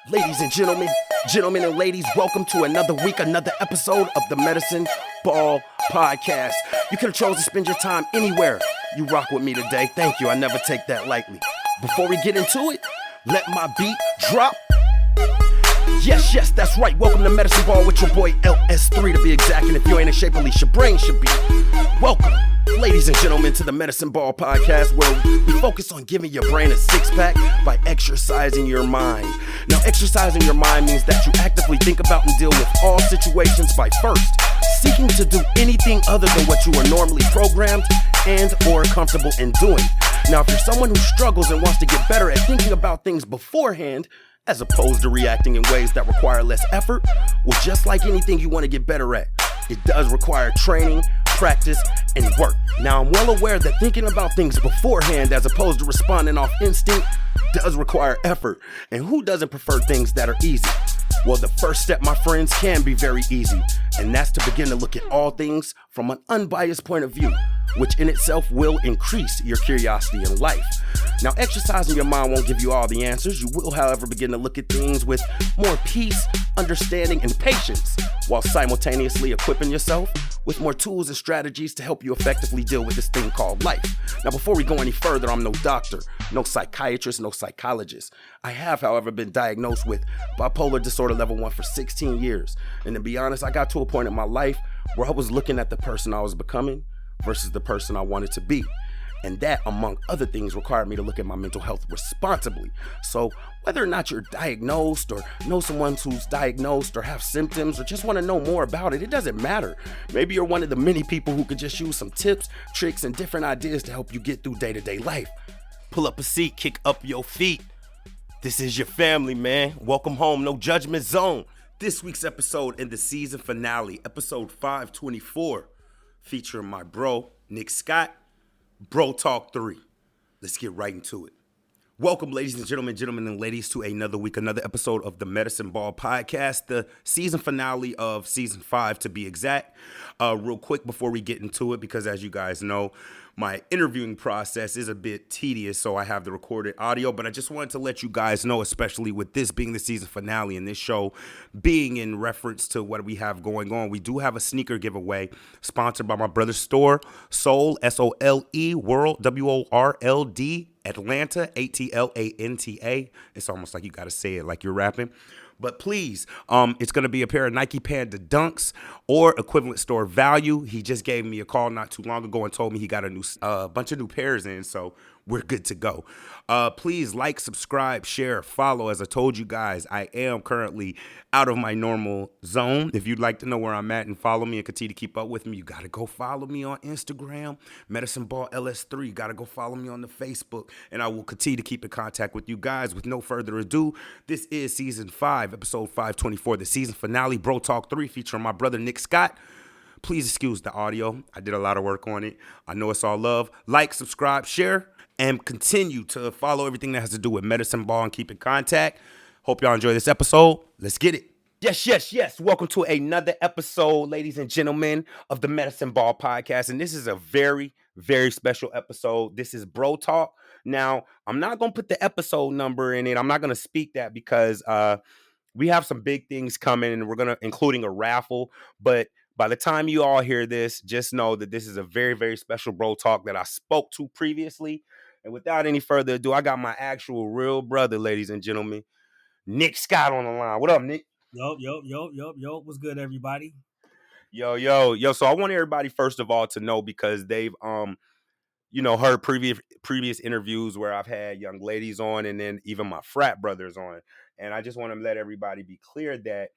Ladies and gentlemen and ladies, welcome to another week, another episode of the Medicine Ball Podcast. You could have chosen to spend your time anywhere. You rock with me today. Thank you. I never take that lightly. Before we get into it, let my beat drop. Yes, that's right. Welcome to Medicine Ball with your boy LS3 to be exact. And if you ain't in shape, at least your brain should be. Welcome, ladies and gentlemen, to the Medicine Ball Podcast, where we focus on giving your brain a six-pack by exercising your mind. Now, exercising your mind means that you actively think about and deal with all situations by first seeking to do anything other than what you are normally programmed and or comfortable in doing. Now, if you're someone who struggles and wants to get better at thinking about things beforehand, as opposed to reacting in ways that require less effort, well, just like anything you want to get better at, it does require training, practice, and work. Now, I'm well aware that thinking about things beforehand as opposed to responding off instinct does require effort. And who doesn't prefer things that are easy? Well, the first step, my friends, can be very easy, and that's to begin to look at all things from an unbiased point of view, which in itself will increase your curiosity in life. Now, exercising your mind won't give you all the answers. You will, however, begin to look at things with more peace, understanding, and patience, while simultaneously equipping yourself with more tools and strategies to help you effectively deal with this thing called life. Now, before we go any further, I'm no doctor, no psychiatrist, no psychologist. I have, however, been diagnosed with bipolar disorder level 1 for 16 years. And to be honest, I got to a point in my life where I was looking at the person I was becoming versus the person I wanted to be. And that, among other things, required me to look at my mental health responsibly. So whether or not you're diagnosed or know someone who's diagnosed or have symptoms or just want to know more about it, it doesn't matter. Maybe you're one of the many people who could just use some tips, tricks, and different ideas to help you get through day-to-day life. Pull up a seat, kick up your feet. This is your family, man. Welcome home, no judgment zone. This week's episode in the season finale, episode 524, featuring my bro, Nick Scott. Bro Talk 3. Let's get right into it. Welcome, ladies and gentlemen and ladies, to another week, another episode of the Medicine Ball Podcast, the season finale of season 5 to be exact. Real quick before we get into it, because as you guys know, my interviewing process is a bit tedious, so I have the recorded audio, but I just wanted to let you guys know, especially with this being the season finale and this show being in reference to what we have going on, we do have a sneaker giveaway sponsored by my brother's store, Soul, S-O-L-E, World, W-O-R-L-D, Atlanta, A-T-L-A-N-T-A. It's almost like you got to say it like you're rapping. But please, it's going to be a pair of Nike Panda Dunks or equivalent store value. He just gave me a call not too long ago and told me he got a bunch of new pairs in, so we're good to go. Please like, subscribe, share, follow. As I told you guys, I am currently out of my normal zone. If you'd like to know where I'm at and follow me and continue to keep up with me, you got to go follow me on Instagram, Medicine Ball LS3. You got to go follow me on the Facebook, and I will continue to keep in contact with you guys. With no further ado, this is season 5, episode 524, the season finale, Bro Talk 3, featuring my brother Nick Scott. Please excuse the audio. I did a lot of work on it. I know it's all love. Like, subscribe, share, and continue to follow everything that has to do with Medicine Ball and keep in contact. Hope y'all enjoy this episode. Let's get it. Yes. Welcome to another episode, ladies and gentlemen, of the Medicine Ball Podcast. And this is a very, very special episode. This is Bro Talk. Now, I'm not going to put the episode number in it. I'm not going to speak that because we have some big things coming, and we're going to, including a raffle. But by the time you all hear this, just know that this is a very, very special Bro Talk that I spoke to previously. And without any further ado, I got my actual real brother, ladies and gentlemen, Nick Scott on the line. What up, Nick? Yo. What's good, everybody? Yo. So I want everybody, first of all, to know, because they've heard previous interviews where I've had young ladies on and then even my frat brothers on. And I just want to let everybody be clear that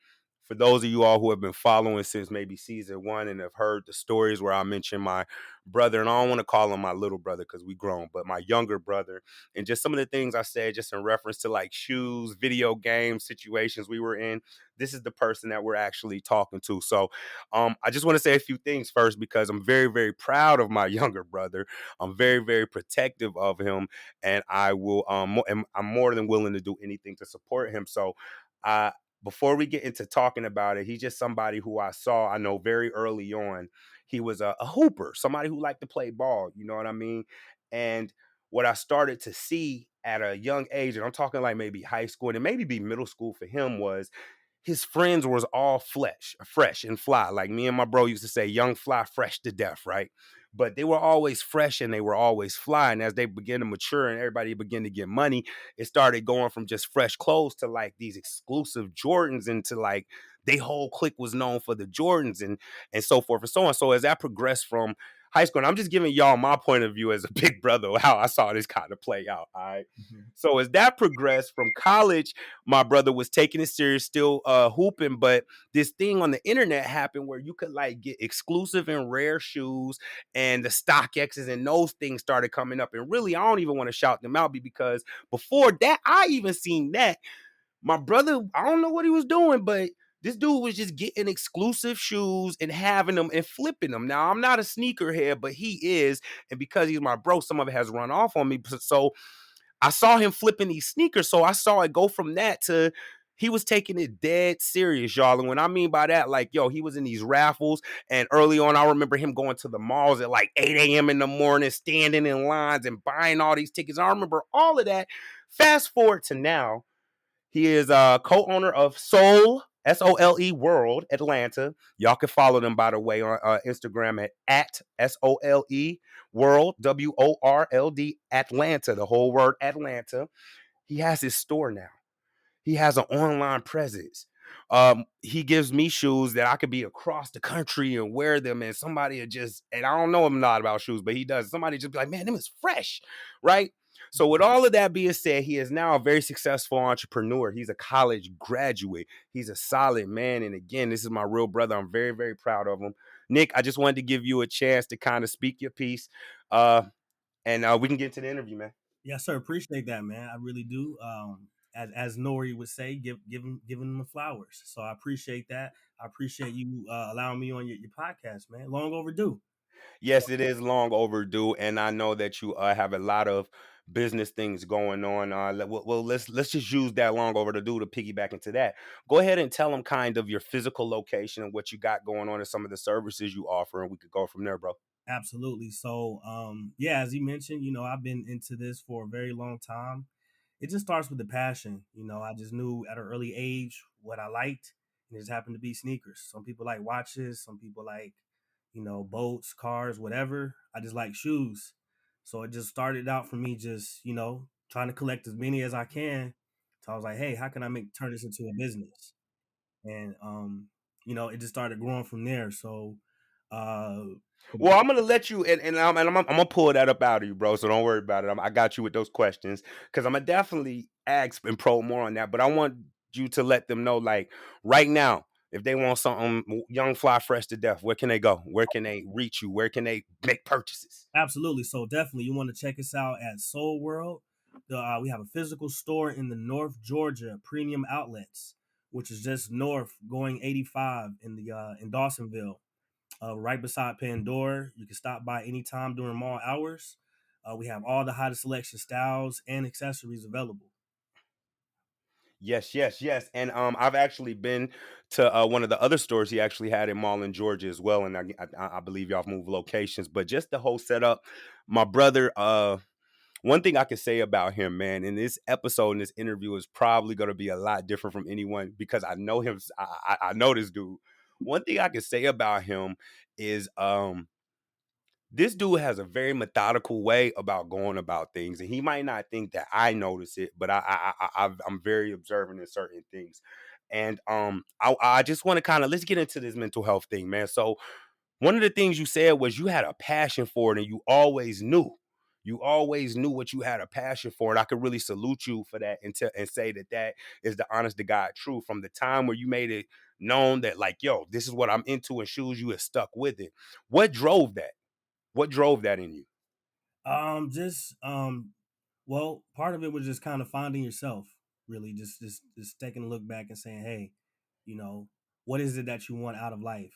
for those of you all who have been following since maybe season 1 and have heard the stories where I mentioned my brother, and I don't want to call him my little brother because we grown, but my younger brother, and just some of the things I said just in reference to like shoes, video game situations we were in, this is the person that we're actually talking to. So I just want to say a few things first, because I'm very, very proud of my younger brother. I'm very, very protective of him, and I will I'm more than willing to do anything to support him. So before we get into talking about it, he's just somebody who I know very early on. He was a hooper, somebody who liked to play ball, you know what I mean? And what I started to see at a young age, and I'm talking like maybe high school and maybe be middle school for him, was his friends was all fresh and fly. Like me and my bro used to say, young fly, fresh to death, right? But they were always fresh and they were always fly. And as they began to mature and everybody began to get money, it started going from just fresh clothes to like these exclusive Jordans, into like they whole clique was known for the Jordans and so forth and so on. So as that progressed from high school, and I'm just giving y'all my point of view as a big brother, how I saw this kind of play out. All right. Mhm. So as that progressed from college, my brother was taking it serious, still hooping, but this thing on the internet happened where you could like get exclusive and rare shoes, and the StockX's and those things started coming up. And really, I don't even want to shout them out because before that, I even seen that my brother, I don't know what he was doing, but this dude was just getting exclusive shoes and having them and flipping them. Now, I'm not a sneakerhead, but he is. And because he's my bro, some of it has run off on me. So I saw him flipping these sneakers. So I saw it go from that to he was taking it dead serious, y'all. And what I mean by that, like, yo, he was in these raffles. And early on, I remember him going to the malls at like 8 a.m. in the morning, standing in lines and buying all these tickets. I remember all of that. Fast forward to now, he is a co-owner of Soul, SOLE World Atlanta. Y'all can follow them, by the way, on Instagram at SOLE World, WORLD Atlanta, the whole word Atlanta. He has his store now. He has an online presence. He gives me shoes that I could be across the country and wear them, and somebody would just, and I don't know him a lot about shoes, but he does. Somebody just be like, man, them is fresh, right? So, with all of that being said, he is now a very successful entrepreneur. He's a college graduate. He's a solid man. And again, this is my real brother. I'm very, very proud of him. Nick, I just wanted to give you a chance to kind of speak your piece. And we can get into the interview, man. Yes, sir. Appreciate that, man. I really do. As Nori would say, giving them the flowers. So I appreciate that. I appreciate you allowing me on your podcast, man. Long overdue. Yes, it is long overdue, and I know that you have a lot of business things going on. Well, let's just use that long overdue to piggyback into that. Go ahead and tell them kind of your physical location and what you got going on and some of the services you offer, and we could go from there, bro. Absolutely. So, yeah, as you mentioned, I've been into this for a very long time. It just starts with the passion. I just knew at an early age what I liked, and it just happened to be sneakers. Some people like watches, some people like, boats, cars, whatever. I just like shoes. So it just started out for me just, trying to collect as many as I can. So I was like, hey, how can I turn this into a business? And it just started growing from there. So uh Well, I'm gonna let you, and I'm gonna pull that up out of you, bro. So don't worry about it. I got you with those questions because I'm gonna definitely ask and probe more on that. But I want you to let them know, like right now, if they want something young, fly, fresh to death, where can they go? Where can they reach you? Where can they make purchases? Absolutely. So definitely, you want to check us out at Soul World. We have a physical store in the North Georgia Premium Outlets, which is just north, going 85 in Dawsonville, right beside Pandora. You can stop by anytime during mall hours. We have all the hottest selection styles and accessories available. Yes, yes, yes. And I've actually been to one of the other stores he actually had in Marlin, Georgia, as well. And I believe y'all have moved locations, but just the whole setup. My brother, one thing I can say about him, man, in this episode, in this interview, is probably going to be a lot different from anyone because I know him. I know this dude. One thing I can say about him is this dude has a very methodical way about going about things, and he might not think that I notice it, but I'm very observant in certain things. And I just want to kind of let's get into this mental health thing, man. So one of the things you said was you had a passion for it, and you always knew. You always knew what you had a passion for, and I could really salute you for that and say that that is the honest to God truth. From the time where you made it known that, like, yo, this is what I'm into in shoes, you have stuck with it. What drove that? What drove that in you? Just well, part of it was just kind of finding yourself, really, just taking a look back and saying, hey, you know, what is it that you want out of life?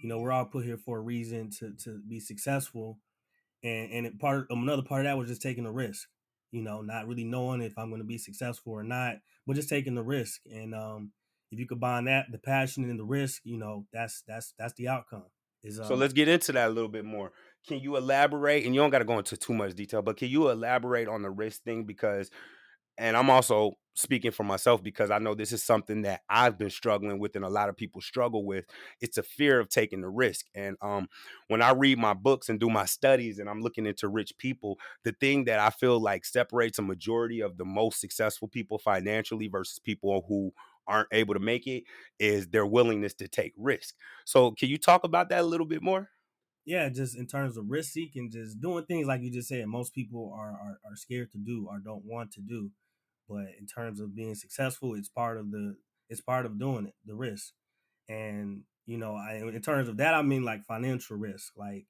We're all put here for a reason to be successful, and another part of that was just taking a risk. Not really knowing if I'm going to be successful or not, but just taking the risk. And if you combine that, the passion and the risk, that's the outcome. Is So let's get into that a little bit more. Can you elaborate? And you don't got to go into too much detail, but can you elaborate on the risk thing? Because, and I'm also speaking for myself because I know this is something that I've been struggling with and a lot of people struggle with. It's a fear of taking the risk. And when I read my books and do my studies and I'm looking into rich people, the thing that I feel like separates a majority of the most successful people financially versus people who aren't able to make it is their willingness to take risk. So can you talk about that a little bit more? Yeah, just in terms of risk seeking, just doing things like you just said, most people are scared to do or don't want to do. But in terms of being successful, it's part of doing it, the risk. And in terms of that, I mean like financial risk, like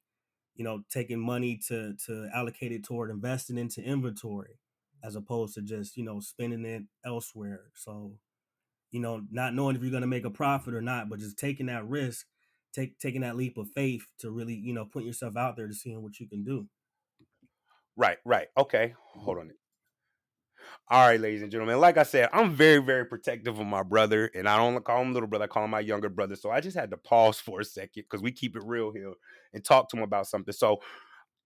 taking money to allocate it toward investing into inventory, as opposed to just spending it elsewhere. So not knowing if you're going to make a profit or not, but just taking that risk, taking that leap of faith to really, put yourself out there to seeing what you can do. Right, right. Okay. Hold on. All right, ladies and gentlemen. Like I said, I'm very, very protective of my brother, and I don't call him little brother, I call him my younger brother. So I just had to pause for a second because we keep it real here and talk to him about something. So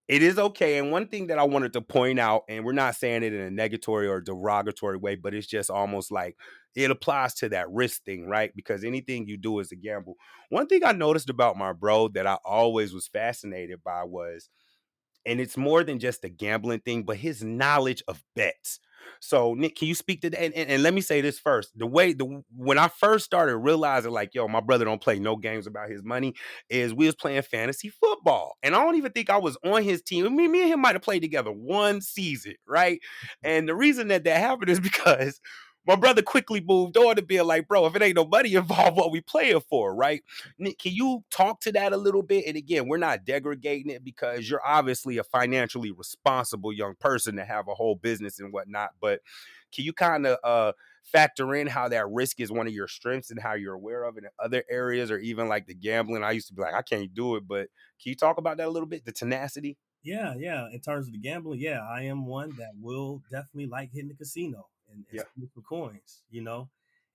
it is okay. And one thing that I wanted to point out, and we're not saying it in a negatory or derogatory way, but it's just almost like it applies to that risk thing, right? Because anything you do is a gamble. One thing I noticed about my bro that I always was fascinated by was, and it's more than just a gambling thing, but his knowledge of bets. So, Nick, can you speak to that? And let me say this first: when I first started realizing, like, yo, my brother don't play no games about his money, is we was playing fantasy football, and I don't even think I was on his team. Me and him might have played together one season, right? And the reason that happened is because my brother quickly moved on to being like, bro, if it ain't no money involved, what we playing for, right? Nick, can you talk to that a little bit? And again, we're not degrading it because you're obviously a financially responsible young person to have a whole business and whatnot. But can you kind of factor in how that risk is one of your strengths and how you're aware of it in other areas or even like the gambling? I used to be like, I can't do it, but can you talk about that a little bit? The tenacity? Yeah, yeah. In terms of the gambling, yeah, I am one that will definitely like hitting the casino and Yeah. spending for coins,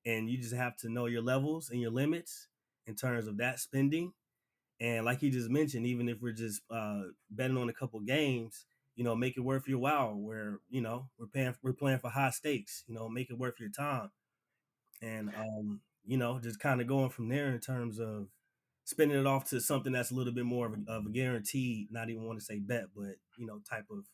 and you just have to know your levels and your limits in terms of that spending. And like you just mentioned, even if we're just betting on a couple games, make it worth your while. Where we're playing for high stakes. Make it worth your time. And just kind of going from there in terms of spending it off to something that's a little bit more of a guaranteed, not even want to say bet, but type of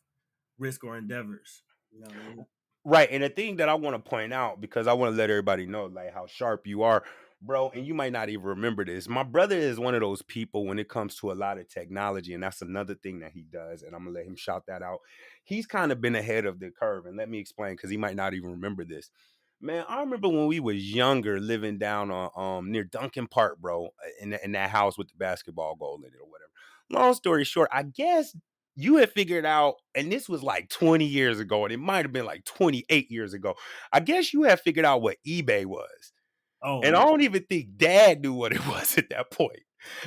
risk or endeavors. You know what I mean? Right. And the thing that I want to point out, because I want to let everybody know like how sharp you are, bro, and you might not even remember this. My brother is one of those people when it comes to a lot of technology, and that's another thing that he does. And I'm gonna let him shout that out. He's kind of been ahead of the curve. And let me explain because he might not even remember this. Man, I remember when we was younger living down on near Duncan Park, bro, in that house with the basketball goal in it or whatever. Long story short, I guess you had figured out, and this was like 20 years ago, and it might have been like 28 years ago. I guess you had figured out what eBay was. Oh And yeah, I don't even think dad knew what it was at that point.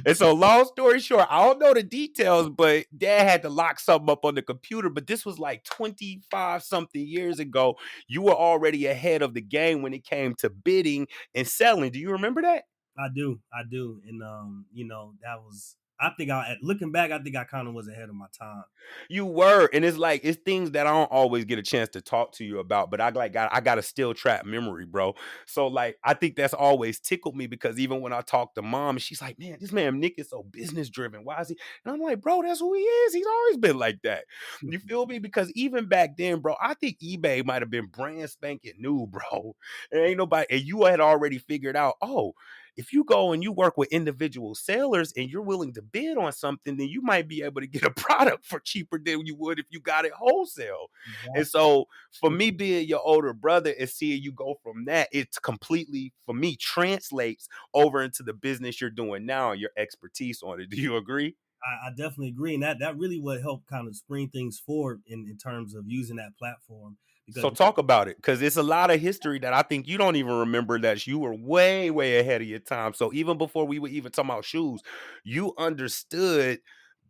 And so, long story short, I don't know the details, but dad had to lock something up on the computer. But this was like 25 something years ago. You were already ahead of the game when it came to bidding and selling. Do you remember that? I do, and that was. I think looking back, I think I kind of was ahead of my time. You were, and it's like it's things that I don't always get a chance to talk to you about, but I got a still trap memory, bro. So like I think that's always tickled me because even when I talk to mom, she's like, "Man, this man Nick is so business driven. Why is he?" And I'm like, "Bro, that's who he is. He's always been like that." You feel me? Because even back then, bro, I think eBay might have been brand spanking new, bro. And ain't nobody, and you had already figured out, oh, if you go and you work with individual sellers and you're willing to bid on something, then you might be able to get a product for cheaper than you would if you got it wholesale. And Exactly. so for me being your older brother and seeing you go from that, it's completely for me translates over into the business you're doing now and your expertise on it. Do you agree? I definitely agree, and that really would help kind of spring things forward in terms of using that platform because So talk about it because it's a lot of history that I think you don't even remember that you were way, way ahead of your time. So even before we were even talking about shoes, you understood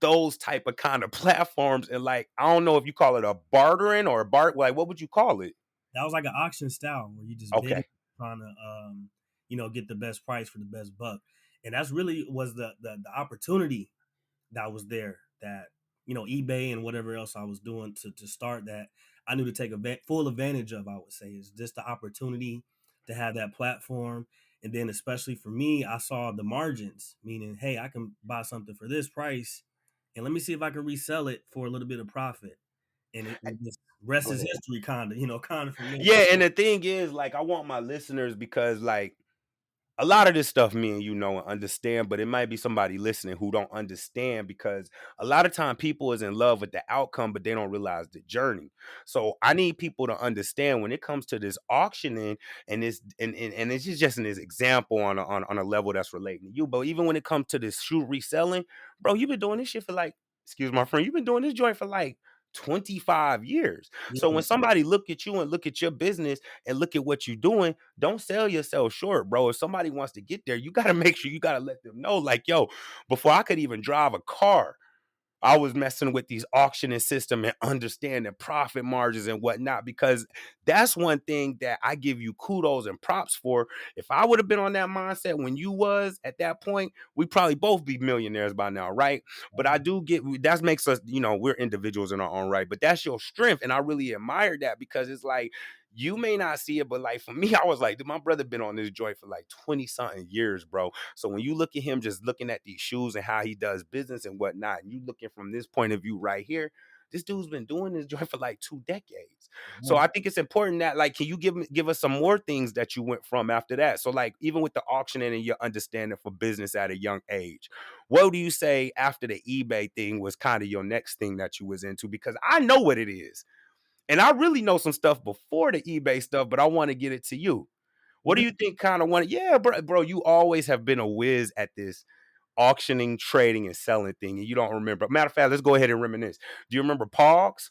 those type of kind of platforms and like I don't know if you call it a bartering or a like what would you call it? that was like an auction style where you just Okay. bid trying to get the best price for the best buck, and that's really was the opportunity that was there. that eBay and whatever else I was doing to start that, I knew to take full advantage of. I would say is just the opportunity to have that platform, and then especially for me, I saw the margins, meaning, hey, I can buy something for this price, and let me see if I can resell it for a little bit of profit, and it just rest Go is ahead. history, kind of, kind of from there. Yeah, and the thing is, like, I want my listeners because, like, a lot of this stuff me and you know and understand, but it might be somebody listening who don't understand because a lot of time people is in love with the outcome, but they don't realize the journey. So I need people to understand when it comes to this auctioning and this and it's just an example on a level that's relating to you. But even when it comes to this shoe reselling, bro, you've been doing this shit for like, excuse my friend, you've been doing this joint for like 25 years. So when Yeah, somebody look at you and look at your business and look at what you're doing, don't sell yourself short, bro. If somebody wants to get there, you got to make sure you got to let them know, like, yo, before I could even drive a car, I was messing with these auctioning system and understanding profit margins and whatnot, because that's one thing that I give you kudos and props for. If I would have been on that mindset when you was at that point, we probably both be millionaires by now, right? But I do get that makes us, we're individuals in our own right, but that's your strength. And I really admire that because it's like, you may not see it, but like for me, I was like, dude, my brother been on this joint for like 20 something years, bro. So when you look at him just looking at these shoes and how he does business and whatnot, and you looking from this point of view right here, this dude's been doing this joint for like 2 decades. So yeah. I think it's important that, like, can you give us some more things that you went from after that? So like even with the auctioning and your understanding for business at a young age, what do you say after the eBay thing was kind of your next thing that you was into? Because I know what it is. And I really know some stuff before the eBay stuff, but I want to get it to you. What Well, do you think kind of want? Yeah, bro, you always have been a whiz at this auctioning, trading, and selling thing, and you don't remember. Matter of fact, let's go ahead and reminisce. Do you remember Pogs?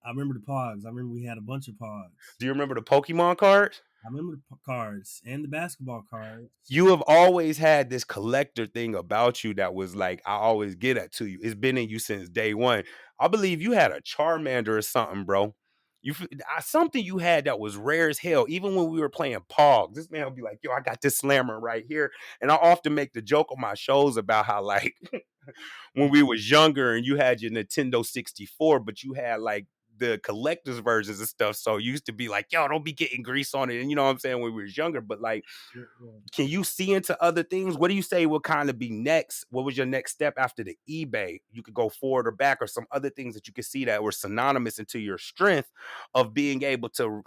I remember the pogs. I remember we had a bunch of pogs. Do you remember the Pokemon cards? I remember the cards and the basketball cards. You have always had this collector thing about you that was like, I always get at to you. It's been in you since day one. I believe you had a Charmander or something, bro. Something you had that was rare as hell. Even when we were playing Pogs, this man would be like, "Yo, I got this slammer right here." And I often make the joke on my shows about how, like, when we was younger and you had your Nintendo 64, but you had like the collector's versions and stuff. So you used to be like, yo, don't be getting grease on it. And you know what I'm saying? When we was younger, but like, Yeah, yeah. can you see into other things? What do you say will kind of be next? What was your next step after the eBay? You could go forward or back, or some other things that you could see that were synonymous into your strength of being able to,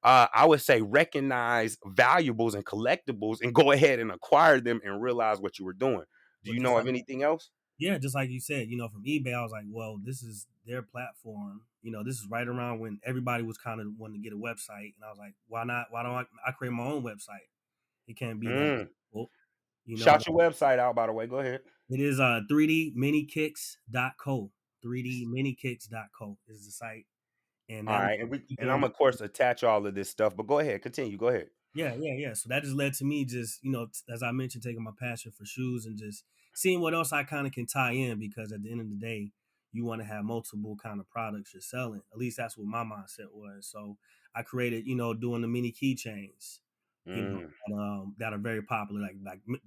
I would say, recognize valuables and collectibles and go ahead and acquire them and realize what you were doing. Do But you just know of like anything else? yeah, just like you said, from eBay, I was like, well, this is their platform. This is right around when everybody was kind of wanting to get a website, and I was like, why not? Why don't I create my own website? It can't be that Mm. difficult, and Shout your website out, by the way. Go ahead. it is 3dminikicks.co. 3dminikicks.co is the site, and All that right, and I'm people. of course attach all of this stuff, but go ahead, continue. Go ahead. Yeah, yeah, yeah. So that just led to me just, as I mentioned, taking my passion for shoes and just seeing what else I kind of can tie in, because at the end of the day, you want to have multiple kind of products you're selling. At least that's what my mindset was. So I created, doing the mini keychains, Mm. that are very popular,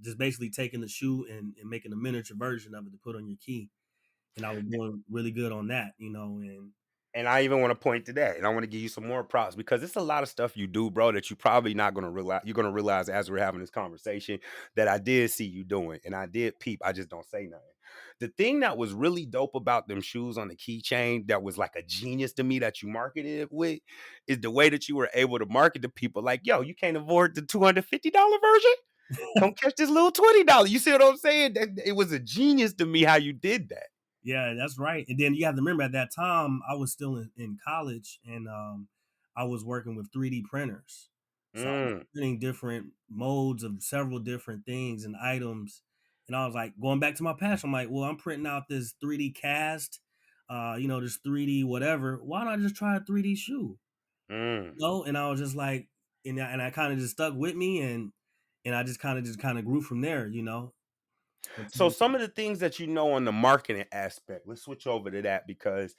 just basically taking the shoe and making a miniature version of it to put on your key. And I was doing really good on that, and And I even want to point to that, and I want to give you some more props because it's a lot of stuff you do, bro, that you probably not gonna realize. You're gonna realize as we're having this conversation that I did see you doing, and I did peep. I just don't say nothing. The thing that was really dope about them shoes on the keychain that was like a genius to me that you marketed it with is the way that you were able to market to people. Like, yo, you can't afford the $250 version. Come catch this little $20. You see what I'm saying? It was a genius to me how you did that. yeah, that's right. And then you have to remember at that time I was still in college, and I was working with 3D printers. So I was Mm. printing different modes of several different things and items. And I was like, going back to my passion, I'm like, well, I'm printing out this 3D cast, this 3D whatever. Why don't I just try a 3D shoe? Mm. And I was just like, and I kind of just stuck with me, and I just kind of grew from there, So until some of the things that you know on the marketing aspect, let's switch over to that because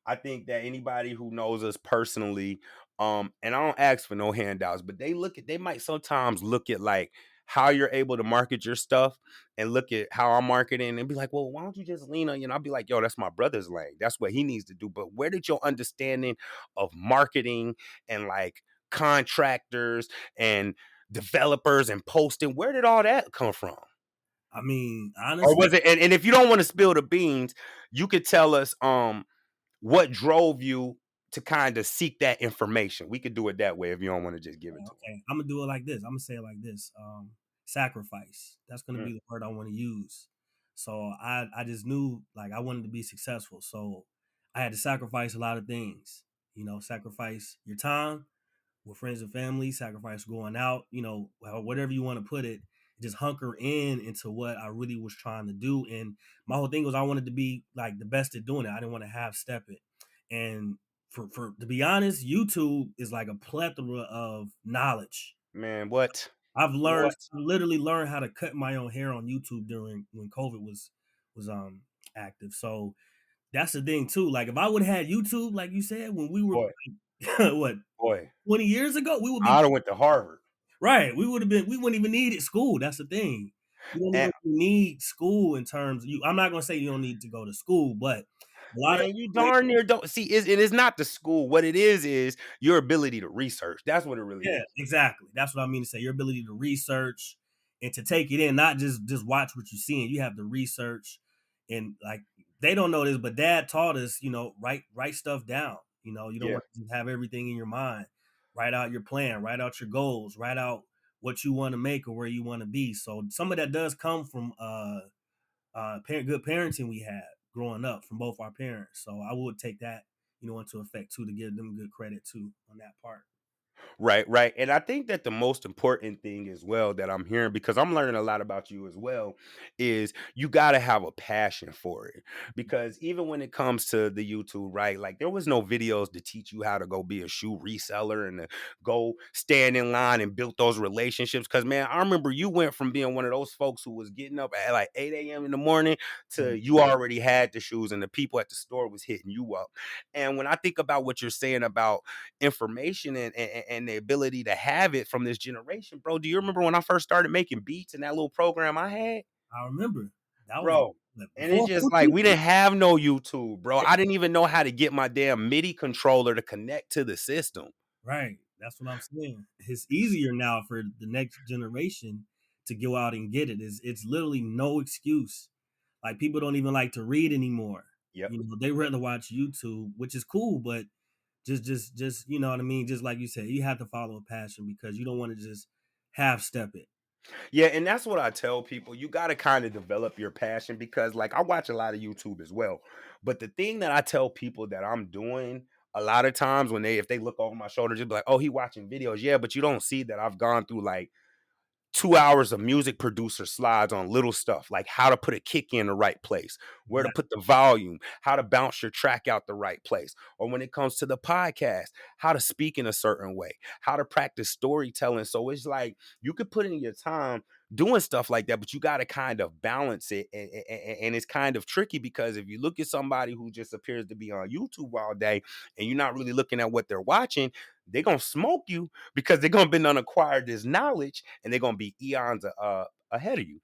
I think that anybody who knows us personally, and I don't ask for no handouts, but they might sometimes look at like how you're able to market your stuff and look at how I'm marketing and be like, well, why don't you just lean on, I'll be like, yo, that's my brother's lane. That's what he needs to do. But where did your understanding of marketing and like contractors and developers and posting, where did all that come from? I mean, Or honestly, was it, and if you don't want to spill the beans, you could tell us what drove you to kind of seek that information. We could do it that way if you don't want to just give it to okay, I'm gonna do it like this. I'm gonna say it like this. Sacrifice. That's gonna them. be the word I want to use. So I just knew like I wanted to be successful. So I had to sacrifice a lot of things. Sacrifice your time with friends and family, sacrifice going out, whatever you want to put it, just hunker in into what I really was trying to do. And my whole thing was I wanted to be like the best at doing it. I didn't want to half step it. And for to be honest, YouTube is like a plethora of knowledge. Man, what? I've learned What? literally learned how to cut my own hair on YouTube during when COVID was active. So that's the thing too. Like if I would have had YouTube, like you said, when we were Boy, what boy. 20 years ago, we would be I'd have went to Harvard. right. We wouldn't even need it school. That's the thing. You don't And even need school in terms you I'm not gonna say you don't need to go to school, but a lot of man, you darn near don't see it is not the school. What it is your ability to research. That's what it really yeah, is. exactly. That's what I mean to say. Your ability to research and to take it in, not just watch what you're seeing. You have to research and like they don't know this, but dad taught us, write stuff down. You don't Yeah. want to just have everything in your mind. Write out your plan, write out your goals, write out what you want to make or where you want to be. So some of that does come from good parenting we had growing up from both our parents. So I would take that, into effect too to give them good credit too on that part. Right, right. And I think that the most important thing as well that I'm hearing, because I'm learning a lot about you as well, is you got to have a passion for it. Because even when it comes to the YouTube, right, like there was no videos to teach you how to go be a shoe reseller and to go stand in line and build those relationships. Because, man, I remember you went from being one of those folks who was getting up at like 8 a.m. in the morning to Mhm. you already had the shoes and the people at the store was hitting you up. And when I think about what you're saying about information and the ability to have it from this generation, bro. Do you remember when I first started making beats in that little program I had, I remember that was bro? what, And it's before just like we YouTube. didn't have no YouTube, bro. I didn't even know how to get my damn MIDI controller to connect to the system. Right. That's what I'm saying. It's easier now for the next generation to go out and get it. It's literally no excuse. Like people don't even like to read anymore. Yep. They rather watch YouTube, which is cool, but just you know what I mean. Just like you said, you have to follow a passion because you don't want to just half step it. Yeah, and that's what I tell people. You got to kind of develop your passion because, like, I watch a lot of YouTube as well. But the thing that I tell people that I'm doing a lot of times when if they look over my shoulder, just be like, "Oh, he watching videos." Yeah, but you don't see that I've gone through like 2 hours of music producer slides on little stuff like how to put a kick in the right place, where to Exactly. put the volume, how to bounce your track out the right place. Or when it comes to the podcast, how to speak in a certain way, how to practice storytelling. So it's like you could put in your time doing stuff like that, but you got to kind of balance it. And it's kind of tricky because if you look at somebody who just appears to be on YouTube all day and you're not really looking at what they're watching, they're going to smoke you because they're going to be unacquired this knowledge and they're going to be eons ahead of you.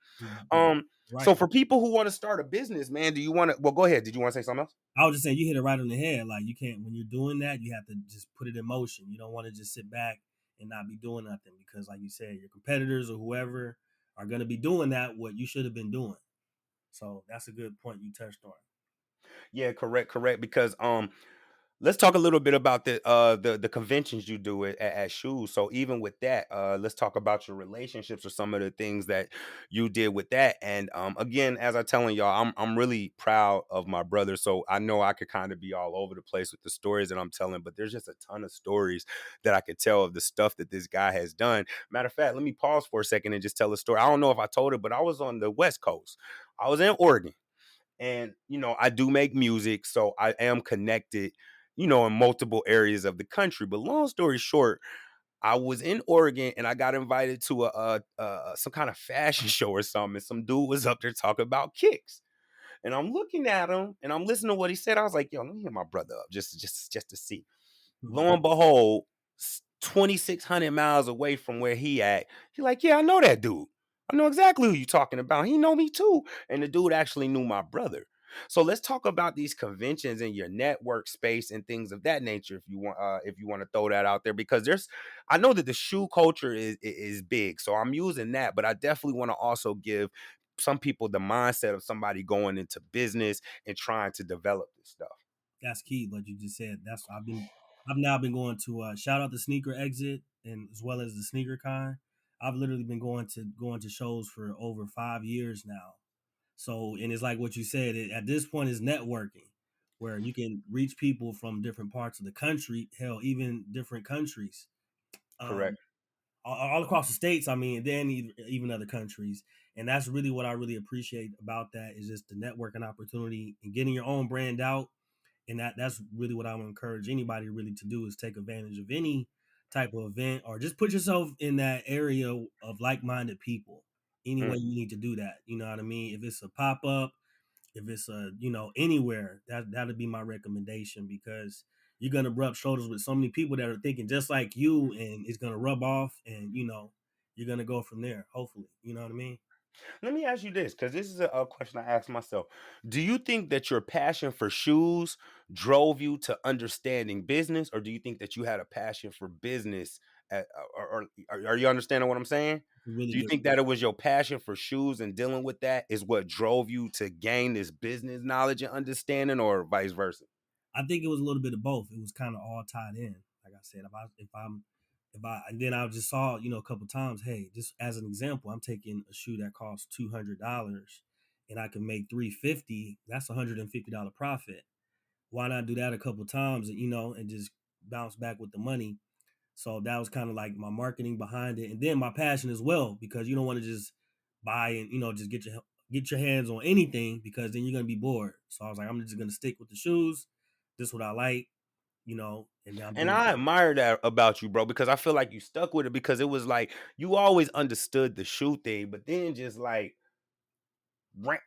So Right. for people who want to start a business, man, do you want to, well, go ahead. Did you want to say something else? I was just saying you hit it right on the head. Like you can't when you're doing that, you have to just put it in motion. You don't want to just sit back and not be doing nothing because, like you said, your competitors or whoever are going to be doing that what you should have been doing. So that's a good point you touched on. Yeah, correct, correct. Because let's talk a little bit about the conventions you do at Shoes. So even with that, let's talk about your relationships or some of the things that you did with that. And again, as I'm telling y'all, I'm really proud of my brother. So I know I could kind of be all over the place with the stories that I'm telling, but there's just a ton of stories that I could tell of the stuff that this guy has done. Matter of fact, let me pause for a second and just tell a story. I don't know if I told it, but I was on the West Coast. I was in Oregon. And, I do make music, so I am connected, in multiple areas of the country. But long story short, I was in Oregon and I got invited to some kind of fashion show or something. And some dude was up there talking about kicks. And I'm looking at him and I'm listening to what he said. I was like, yo, let me hit my brother up just to see. Mhm. Lo and behold, 2,600 miles away from where he at. He like, yeah, I know that dude. I know exactly who you talking about. He know me too. And the dude actually knew my brother. So let's talk about these conventions in your network space and things of that nature. If you want to throw that out there, because I know that the shoe culture is big. So I'm using that, but I definitely want to also give some people the mindset of somebody going into business and trying to develop this stuff. That's key, what you just said. I've now been going to shout out the sneaker exit and as well as the sneaker con. I've literally been going to shows for over 5 years now. So, and it's like what you said. At this point, is networking, where you can reach people from different parts of the country, hell, even different countries, um, Correct. all across the states. I mean, then even other countries, and that's really what I really appreciate about that is just the networking opportunity and getting your own brand out. And that's really what I would encourage anybody really to do is take advantage of any type of event or just put yourself in that area of like-minded people any way Mm. you need to do that. You know what I mean? If it's a pop-up, if it's a anywhere, that'd be my recommendation because you're gonna rub shoulders with so many people that are thinking just like you, and it's gonna rub off, and you're gonna go from there. Hopefully, you know what I mean. Let me ask you this, because this is a question I ask myself. Do you think that your passion for shoes drove you to understanding business, or do you think that you had a passion for business? Are you understanding what I'm saying? It's a really Do you good think that question. it was your passion for shoes and dealing with that is what drove you to gain this business knowledge and understanding, or vice versa? I think it was a little bit of both. It was kind of all tied in. Like I said, if I and then I just saw a couple times. Hey, just as an example, I'm taking a shoe that costs $200, and I can make 350. That's $150 profit. Why not do that a couple times, and just bounce back with the money? So that was kind of like my marketing behind it, and then my passion as well, because you don't want to just buy and just get your hands on anything because then you're gonna be bored. So I was like, I'm just gonna stick with the shoes. This is what I like, and then I'm And doing I it. admire that about you, bro, because I feel like you stuck with it because it was like you always understood the shoe thing, but then just like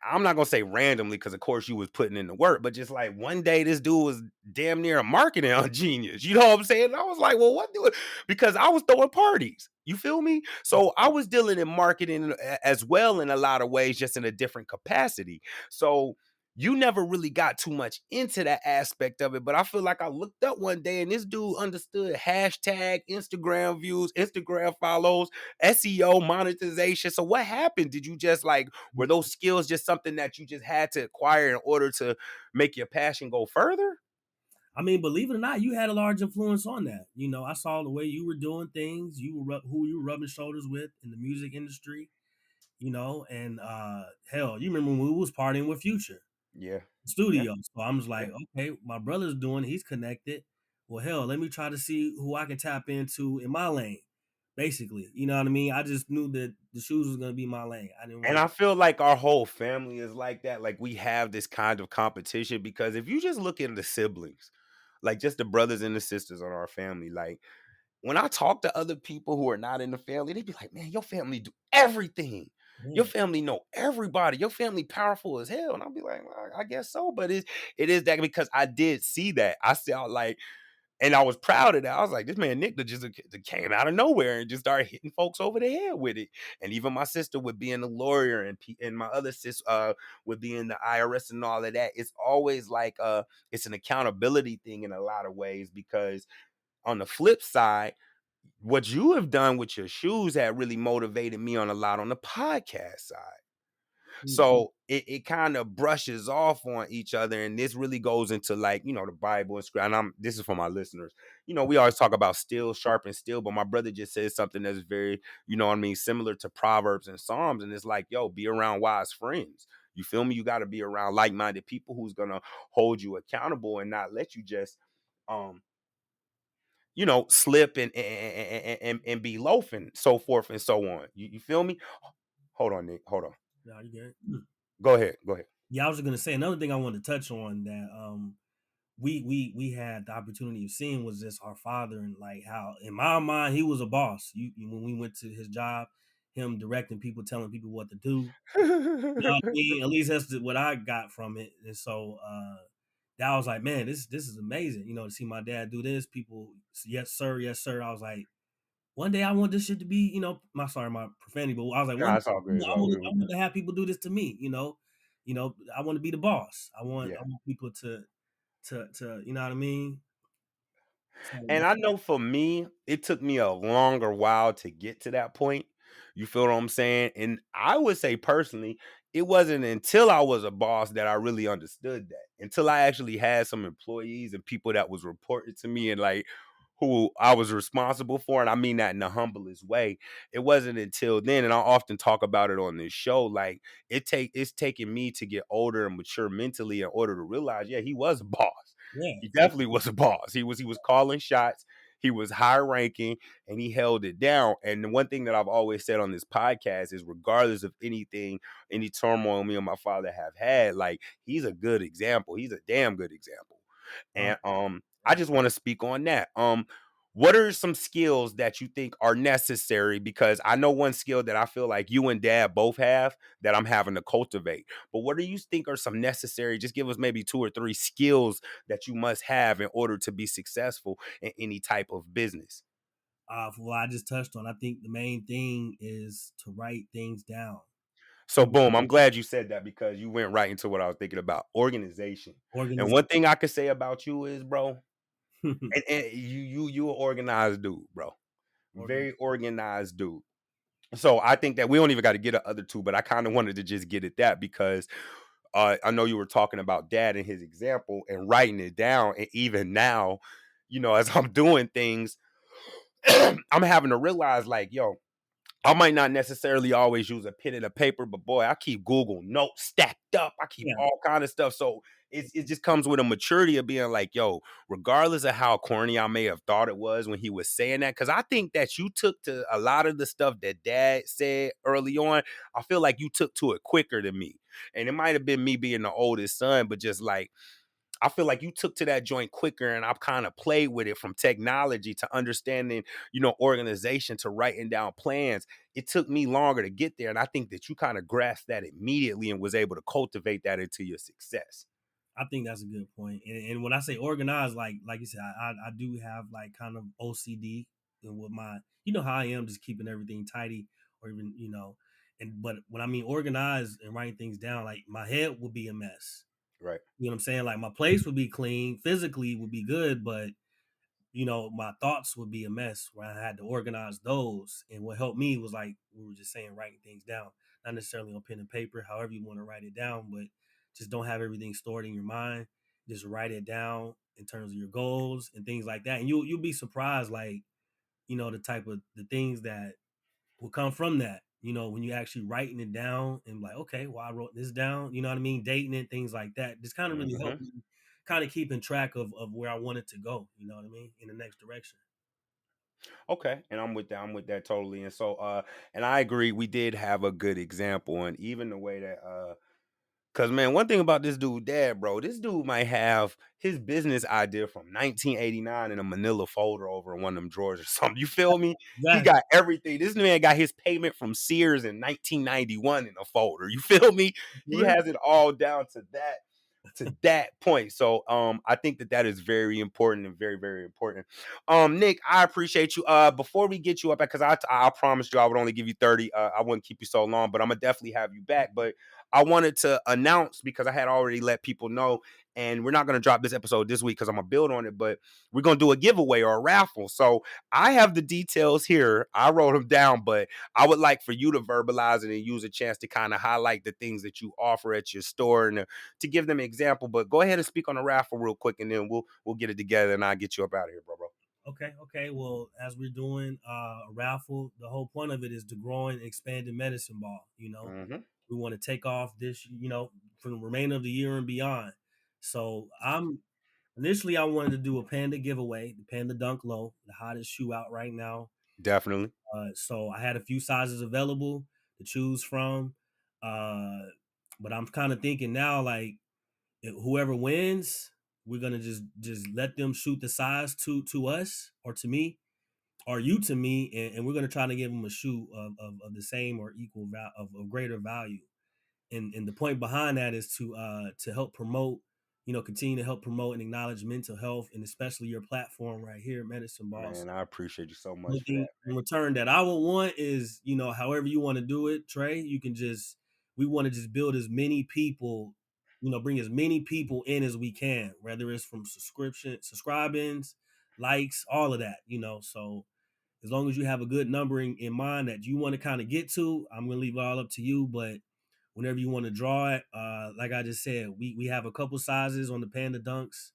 I'm not gonna say randomly because of course you was putting in the work, but just like one day this dude was damn near a marketing genius. You know what I'm saying? And I was like, well, what do it? Because I was throwing parties. You feel me? So I was dealing in marketing as well in a lot of ways, just in a different capacity. So you never really got too much into that aspect of it. But I feel like I looked up one day and this dude understood hashtag Instagram views, Instagram follows, SEO monetization. So what happened? Did you just like were those skills just something that you just had to acquire in order to make your passion go further? I mean, believe it or not, you had a large influence on that. I saw the way you were doing things. Who you were rubbing shoulders with in the music industry. And hell, you remember when we was partying with Future Yeah. Yeah. Studio. So I'm just Yeah. like, okay, my brother's doing, he's connected. Well, hell, let me try to see who I can tap into in my lane. Basically, you know what I mean? I just knew that the shoes was gonna be my lane. I didn't And want I to. feel like our whole family is like that. Like we have this kind of competition because if you just look at the siblings, like just the brothers and the sisters on our family, like when I talk to other people who are not in the family, they be like, "Man, your family do everything. Your Yeah. family know everybody. Your family powerful as hell." And I'll be like, well, I guess so, but it is that because I did see that. I saw like and I was proud of that. I was like, this man Nick that just came out of nowhere and just started hitting folks over the head with it. And even my sister with being a lawyer and my other sis with being the IRS and all of that. It's always like it's an accountability thing in a lot of ways because on the flip side, what you have done with your shoes had really motivated me on a lot on the podcast side. Mm. So it kind of brushes off on each other. And this really goes into like, the Bible and scripture. And this is for my listeners. We always talk about steel, sharp and steel, but my brother just said something that's very, what I mean, similar to Proverbs and Psalms. And it's like, yo, be around wise friends. You feel me? You got to be around like-minded people who's gonna hold you accountable and not let you just um slip and be loafing, so forth and so on. You feel me? Hold on, Nick. Hold on. No, you good. Mm. Go ahead. Go ahead. Yeah, I was just gonna say another thing I wanted to touch on that we had the opportunity of seeing was just our father, and like how in my mind he was a boss. When we went to his job, him directing people, telling people what to do. You know what I mean? At least that's what I got from it. And so that I was like, man, this is amazing. To see my dad do this. People, yes sir, yes sir. I was like, one day I want this shit to be, my sorry, my profanity, but I was like, Nah, one, it's all good. It's all I good. want to have people do this to me. I want to be the boss. I Yeah. want people to you know what I mean. So And I know for me, it took me a longer while to get to that point. You feel what I'm saying? And I would say personally, it wasn't until I was a boss that I really understood that. Until I actually had some employees and people that was reported to me and like who I was responsible for. And I mean that in the humblest way. It wasn't until then, and I often talk about it on this show. Like it's taken me to get older and mature mentally in order to realize, yeah, he was a boss. yeah, He definitely was a boss. He was calling shots. He was high ranking and he held it down. And the one thing that I've always said on this podcast is regardless of anything, any turmoil me and my father have had, like he's a good example. He's a damn good example. um, And I just want to speak on that. What are some skills that you think are necessary? Because I know one skill that I feel like you and dad both have that I'm having to cultivate. But what do you think are some necessary? Just give us maybe two or three skills that you must have in order to be successful in any type of business. for what I just touched on, I think the main thing is to write things down. So boom, I'm glad you said that because you went right into what I was thinking about, organization. And Organization. one thing I could say about you is, bro, and you an organized dude, bro. Organ- Very organized dude. So I think that we don't even got to get the other two, but I kind of wanted to just get at that because I know you were talking about dad and his example and writing it down. And even now, as I'm doing things, I'm having to realize like, yo, I might not necessarily always use a pen and a paper, but boy, I keep Google notes stacked up. I keep yeah, all kind of stuff. So it just comes with a maturity of being like, yo, regardless of how corny I may have thought it was when he was saying that, because I think that you took to a lot of the stuff that dad said early on. I feel like you took to it quicker than me. And it might have been me being the oldest son, but just like I feel like you took to that joint quicker and I've kind of played with it from technology to understanding, organization to writing down plans. It took me longer to get there. And I think that you kind of grasped that immediately and was able to cultivate that into your success. I think that's a good point. And when I say organized, like you said, I do have like kind of OCD and with my, how I am, just keeping everything tidy, or even and but when I mean organized and writing things down, like my head would be a mess. Right. You know what I'm saying? Like my place would be clean, physically would be good, but my thoughts would be a mess where I had to organize those. And what helped me was like we were just saying, writing things down, not necessarily on pen and paper, however you want to write it down, but just don't have everything stored in your mind. Just write it down in terms of your goals and things like that. And you'll be surprised, like, the type of the things that will come from that. When you actually writing it down and like, okay, well, I wrote this down, you know what I mean? Dating it, things like that. Just kind of really Hmm. helped me kind of keeping track of where I wanted to go, you know what I mean? In the next direction. Okay. And I'm with that. I'm with that totally. And so, and I agree, we did have a good example. And even the way that, cause man, one thing about this dude, dad, bro, this dude might have his business idea from 1989 in a manila folder over in one of them drawers or something. You feel me? He Exactly. got everything. This man got his payment from Sears in 1991 in a folder. You feel me? For He real. has it all down to that point. So I think that is very important and very, very important. Nick, I appreciate you. Before we get you up, because I promised you I would only give you 30. I wouldn't keep you so long, but I'm gonna definitely have you back. But I wanted to announce because I had already let people know, and we're not going to drop this episode this week because I'm going to build on it, but we're going to do a giveaway or a raffle. So I have the details here. I wrote them down, but I would like for you to verbalize it and use a chance to kind of highlight the things that you offer at your store and to give them an example. But go ahead and speak on the raffle real quick, and then we'll get it together and I'll get you up out of here, bro. Okay. Well, as we're doing a raffle, the whole point of it is the growing, expanding medicine ball. Mm-hmm. We want to take off this, for the remainder of the year and beyond. So initially I wanted to do a Panda giveaway, the Panda Dunk Low, the hottest shoe out right now. Definitely. So I had a few sizes available to choose from. Uh, but I'm kind of thinking now, like, whoever wins, we're gonna just let them shoot the size to us or to me or you to me, and we're gonna try to give them a shoe of the same or equal of greater value. And the point behind that is to help promote continue to help promote and acknowledge mental health, and especially your platform right here, Medicine Ball. Man, I appreciate you so much One for that. thing in return that I would want is, however you want to do it, Trey, we want to just build as many people, bring as many people in as we can, whether it's from subscribings, likes, all of that, So as long as you have a good number in mind that you want to kind of get to, I'm going to leave it all up to you. But whenever you want to draw it, like I just said, we have a couple sizes on the Panda Dunks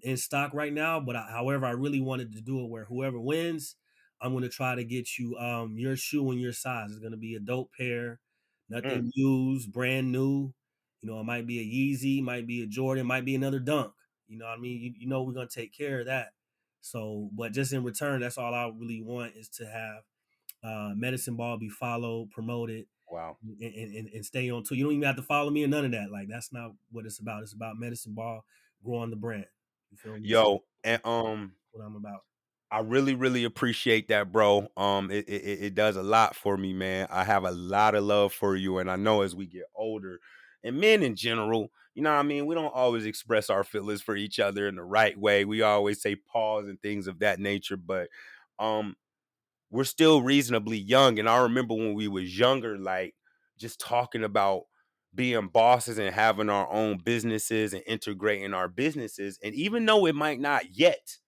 in stock right now. But however, I really wanted to do it where whoever wins, I'm going to try to get you your shoe and your size. It's going to be a dope pair, Mm, nothing used, brand new. It might be a Yeezy, might be a Jordan, might be another Dunk. You know what I mean? We're going to take care of that. So, but just in return, that's all I really want is to have Medicine Ball be followed, promoted, wow. and stay on too. You don't even have to follow me or none of that. Like that's not what it's about. It's about Medicine Ball growing the brand. You feel me? So Yo, and what I'm about. I really, really appreciate that, bro. It does a lot for me, man. I have a lot of love for you, and I know as we get older, and men in general, you know what I mean, we don't always express our feelings for each other in the right way. We always say pause and things of that nature, but um, we're still reasonably young. And I remember when we was younger, like just talking about being bosses and having our own businesses and integrating our businesses. And even though it might not yet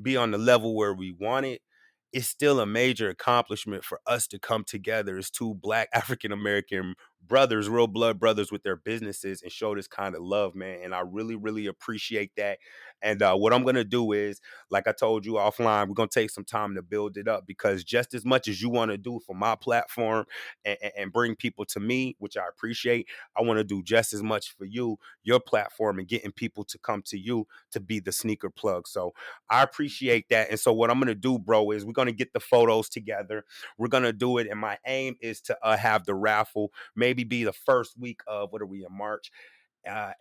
be on the level where we want it, it's still a major accomplishment for us to come together as two Black African American brothers, real blood brothers with their businesses, and show this kind of love, man. And I really, really appreciate that. And what I'm going to do is, like I told you offline, we're going to take some time to build it up, because just as much as you want to do for my platform and bring people to me, which I appreciate, I want to do just as much for you, your platform, and getting people to come to you to be the sneaker plug. So I appreciate that. And so what I'm going to do, bro, is we're going to get the photos together. We're going to do it. And my aim is to have the raffle maybe be the first week of, what are we in, March?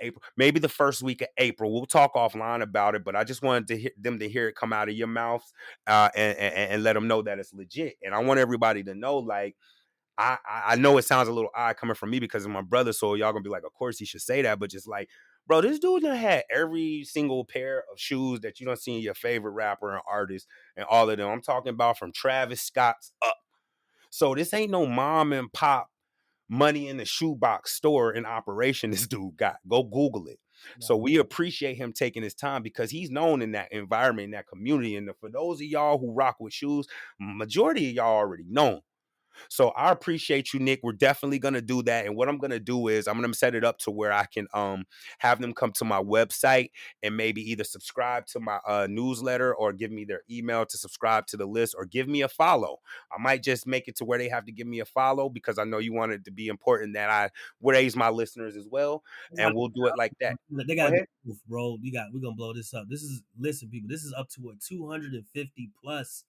April, maybe the first week of April. We'll talk offline about it, but I just wanted them to hear it come out of your mouth, and let them know that it's legit. And I want everybody to know, like, I know it sounds a little odd coming from me because of my brother, so y'all gonna be like, of course he should say that, but just like, bro, this dude done had every single pair of shoes that you don't see in your favorite rapper and artist, and all of them. I'm talking about from Travis Scott's up. So this ain't no mom and pop money in the shoebox store in operation this dude got. Go Google it. So Right. we appreciate him taking his time because he's known in that environment, in that community. And for those of y'all who rock with shoes, majority of y'all already know. So I appreciate you, Nick. We're definitely gonna do that. And what I'm gonna do is I'm gonna set it up to where I can have them come to my website and maybe either subscribe to my newsletter, or give me their email to subscribe to the list, or give me a follow. I might just make it to where they have to give me a follow, because I know you want it to be important that I raise my listeners as well. And we'll do it like that. They Go got to ahead. do both, bro. We're gonna blow this up. Listen, people. This is up to a $250+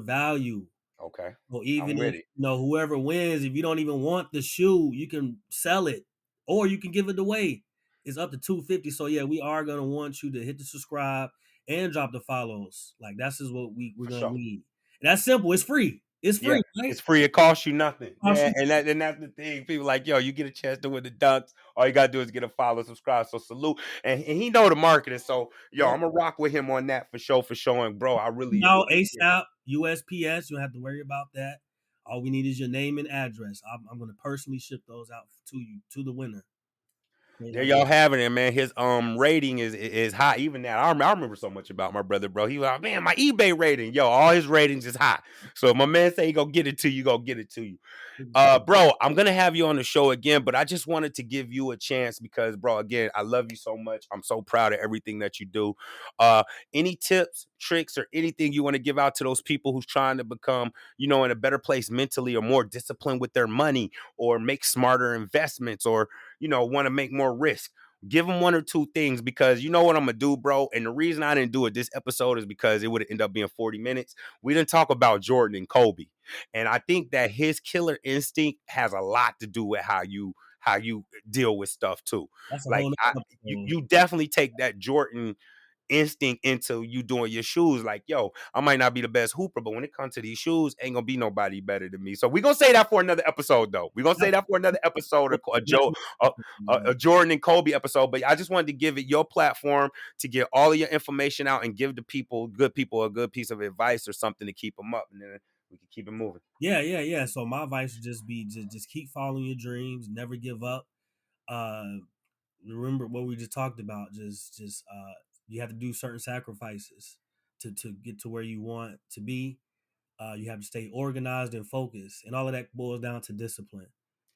value. Okay. Or I'm even with if it. whoever wins, if you don't even want the shoe, you can sell it or you can give it away. It's up to 250. So yeah, we are gonna want you to hit the subscribe and drop the follows. Like that's just what we're For gonna sure. need. And that's simple. It's free. It's Yeah, free, right? it's free. It costs you nothing. Cost Yeah, you- and that's the thing. People like, yo, you get a chance to win the dunks. All you gotta do is get a follow, subscribe. So salute. And he know the marketing. So yo, Yep. I'm gonna rock with him on that for sure, for showing, bro. I really Now appreciate it. ASAP, USPS. You don't have to worry about that. All we need is your name and address. I'm gonna personally ship those out to you, to the winner. Okay, There like, y'all having it, man. His rating is high. Even that, I remember so much about my brother, bro. He was like, man, my eBay rating, yo, all his ratings is high. So if my man say he gonna get it to you, go get it to you. Bro, I'm gonna have you on the show again, but I just wanted to give you a chance because, bro, again, I love you so much. I'm so proud of everything that you do. Uh, any tips, tricks, or anything you want to give out to those people who's trying to become, in a better place mentally, or more disciplined with their money, or make smarter investments, or want to make more risk? Give them one or two things, because you know what I'm gonna do, bro. And the reason I didn't do it this episode is because it would end up being 40 minutes. We didn't talk about Jordan and Kobe. And I think that his killer instinct has a lot to do with how you deal with stuff too. that's a Like whole nother you episode. you definitely take that Jordan instinct into you doing your shoes. Like, yo, I might not be the best hooper, but when it comes to these shoes, ain't gonna be nobody better than me. So we're gonna say that for another episode, though. We're gonna say that for another episode, a Jordan and Kobe episode. But I just wanted to give it your platform to get all of your information out and give the good people, a good piece of advice or something to keep them up, and then we can keep it moving. Yeah. So my advice would just be just keep following your dreams, never give up. Remember what we just talked about. Just you have to do certain sacrifices to get to where you want to be. You have to stay organized and focused, and all of that boils down to discipline.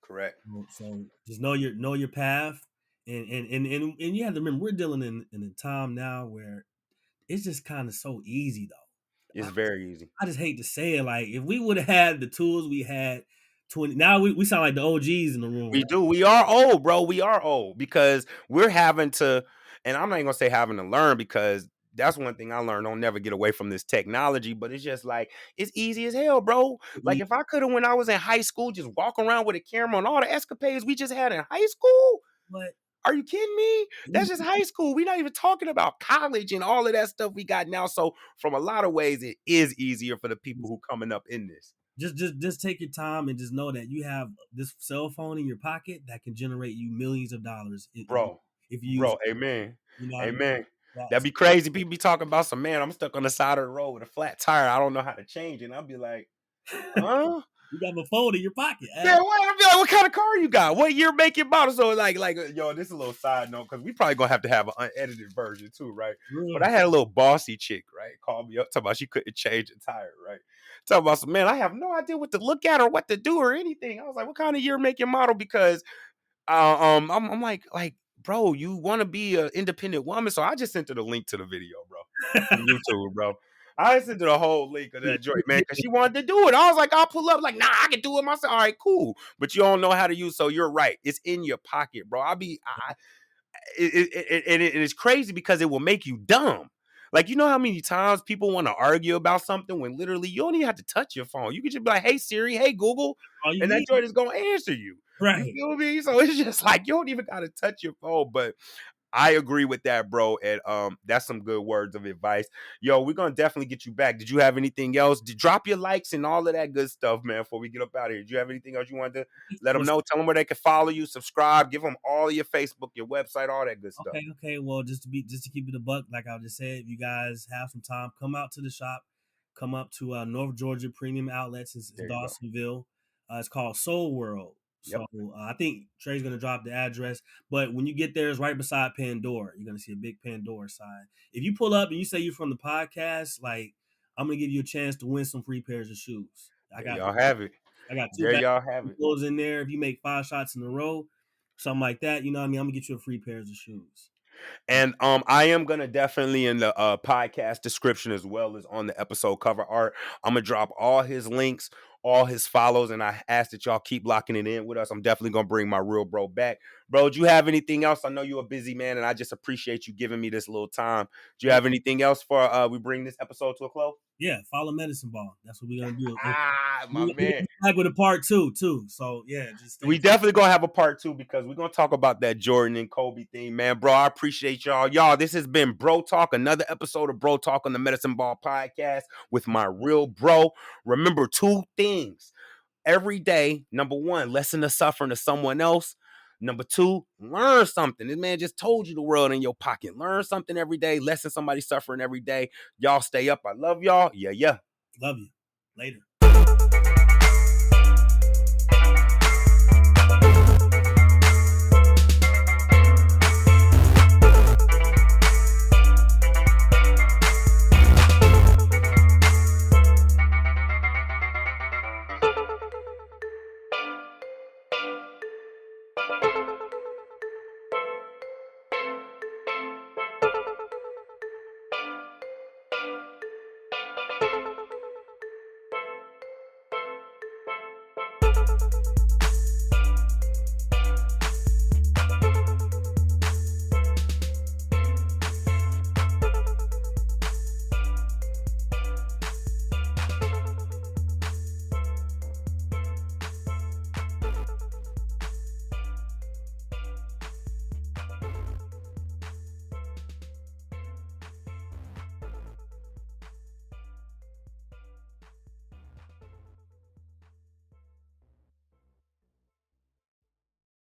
Correct. So just know your path, and you have to remember we're dealing in a time now where it's just kind of so easy though. It's very easy. I just hate to say it, like if we would have had the tools we had 20, now we sound like the OGs in the room. We Right? do. We are old, bro. We are old because we're having to, and I'm not even gonna say having to learn because that's one thing I learned. Don't never get away from this technology, but it's just like it's easy as hell, bro. Like if I could have when I was in high school, just walk around with a camera on all the escapades we just had in high school. But Are you kidding me? That's just high school. We're not even talking about college and all of that stuff we got now. So from a lot of ways, it is easier for the people who coming up in this. just take your time and just know that you have this cell phone in your pocket that can generate you millions of dollars Bro, if you use bro, it. amen. You know what I mean? Amen. That'd That's be crazy. People be talking about some man. I'm stuck on the side of the road with a flat tire. I don't know how to change it. And I'll be like, huh? you got a phone in your pocket. Yeah, what? I'll be like, what kind of car you got? What year, make, and model? So yo, this is a little side note because we probably gonna have to have an unedited version too, right? Real. But I had a little bossy chick, right? Call me up, talking about she couldn't change a tire, right? Talking about some man, I have no idea what to look at or what to do or anything. I was like, what kind of year, make, and model? Because I'm like, bro, you want to be an independent woman, so I just sent her the link to the video, bro, from YouTube, bro. I sent her the whole link of that joint, man, because she wanted to do it. I was like, I'll pull up, like, nah, I can do it myself. All right, cool, but you don't know how to use. So you're right, it's in your pocket, bro. It's crazy because it will make you dumb. Like, you know how many times people want to argue about something when literally you don't even have to touch your phone. You can just be like, hey, Siri, hey, Google, and that joint is going to answer you. Right. You feel me? So it's just like, you don't even got to touch your phone. But I agree with that, bro. And that's some good words of advice. Yo, we're going to definitely get you back. Did you have anything else? Drop your likes and all of that good stuff, man, before we get up out of here. Did you have anything else you wanted to let them know? Tell them where they can follow you, subscribe, give them all your Facebook, your website, all that good stuff. Okay. Well, just to keep it a buck, like I just said, if you guys have some time, come out to the shop. Come up to North Georgia Premium Outlets in Dawsonville. It's called Soul World. So I think Trey's going to drop the address. But when you get there, it's right beside Pandora. You're going to see a big Pandora sign. If you pull up and you say you're from the podcast, like, I'm going to give you a chance to win some free pairs of shoes. Y'all have it. I got 2 y'all have it. clothes in there. If you make 5 shots in a row, something like that, you know what I mean? I'm going to get you a free pairs of shoes. And I am gonna definitely in the podcast description as well as on the episode cover art, I'm gonna drop all his links, all his follows, and I ask that y'all keep locking it in with us. I'm definitely gonna bring my real bro back. Bro, do you have anything else? I know you're a busy man, and I just appreciate you giving me this little time. Do you have anything else for we bring this episode to a close? Yeah, follow Medicine Ball. That's what we're gonna do. My man. Back with a part 2 too. So yeah, we definitely gonna have a part 2 because we're gonna talk about that Jordan and Kobe thing, man. Bro, I appreciate y'all. Y'all, this has been Bro Talk, another episode of Bro Talk on the Medicine Ball podcast with my real bro. Remember 2 things every day. Number 1, lessen the suffering of someone else. Number 2, learn something. This man just told you the world in your pocket. Learn something every day. Lessen somebody suffering every day. Y'all stay up. I love y'all. Yeah. Love you. Later.